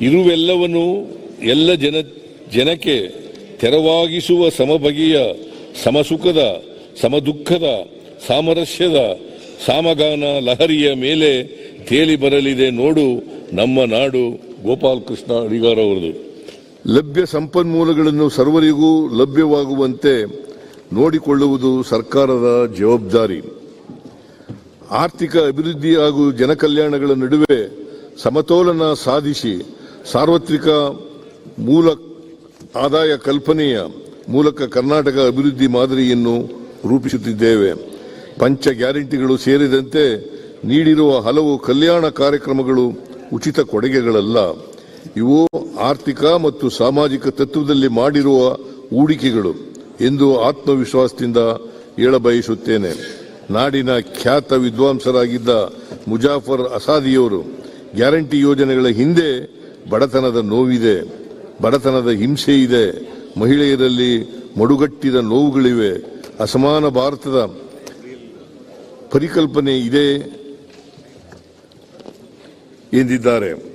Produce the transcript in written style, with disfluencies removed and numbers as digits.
ಇರುವೆಲ್ಲವನ್ನು ಎಲ್ಲ ಜನಕ್ಕೆ ತೆರವಾಗಿಸುವ ಸಮಬಗೆಯ ಸಮಸುಖದ ಸಮದುಃಖದ ಸಾಮರಸ್ಯದ ಸಾಮಗಾನ ಲಹರಿಯ ಮೇಲೆ ತೇಲಿ ಬರಲಿದೆ ನೋಡು ನಮ್ಮ ನಾಡು. ಗೋಪಾಲಕೃಷ್ಣ ಅಡಿಗಾರ್ ಅವರದು. ಲಭ್ಯ ಸಂಪನ್ಮೂಲಗಳನ್ನು ಸರ್ವರಿಗೂ ಲಭ್ಯವಾಗುವಂತೆ ನೋಡಿಕೊಳ್ಳುವುದು ಸರ್ಕಾರದ ಜವಾಬ್ದಾರಿ. ಆರ್ಥಿಕ ಅಭಿವೃದ್ಧಿ ಹಾಗೂ ಜನಕಲ್ಯಾಣಗಳ ನಡುವೆ ಸಮತೋಲನ ಸಾಧಿಸಿ ಸಾರ್ವತ್ರಿಕ ಮೂಲ ಆದಾಯ ಕಲ್ಪನೆಯ ಮೂಲಕ ಕರ್ನಾಟಕ ಅಭಿವೃದ್ಧಿ ಮಾದರಿಯನ್ನು ರೂಪಿಸುತ್ತಿದ್ದೇವೆ. ಪಂಚ ಗ್ಯಾರಂಟಿಗಳು ಸೇರಿದಂತೆ ನೀಡಿರುವ ಹಲವು ಕಲ್ಯಾಣ ಕಾರ್ಯಕ್ರಮಗಳು ಉಚಿತ ಕೊಡುಗೆಗಳಲ್ಲ. ಇವು ಆರ್ಥಿಕ ಮತ್ತು ಸಾಮಾಜಿಕ ತತ್ವದಲ್ಲಿ ಮಾಡಿರುವ ಹೂಡಿಕೆಗಳು ಎಂದು ಆತ್ಮವಿಶ್ವಾಸದಿಂದ ಹೇಳಬಯಸುತ್ತೇನೆ. ನಾಡಿನ ಖ್ಯಾತ ವಿದ್ವಾಂಸರಾಗಿದ್ದ ಮುಜಾಫರ್ ಅಸಾದಿಯವರು ಗ್ಯಾರಂಟಿ ಯೋಜನೆಗಳ ಹಿಂದೆ ಬಡತನದ ನೋವಿದೆ, ಬಡತನದ ಹಿಂಸೆ ಇದೆ, ಮಹಿಳೆಯರಲ್ಲಿ ಮಡುಗಟ್ಟಿದ ನೋವುಗಳಿವೆ, ಅಸಮಾನ ಭಾರತದ ಪರಿಕಲ್ಪನೆ ಇದೆ ಎಂದಿದ್ದಾರೆ.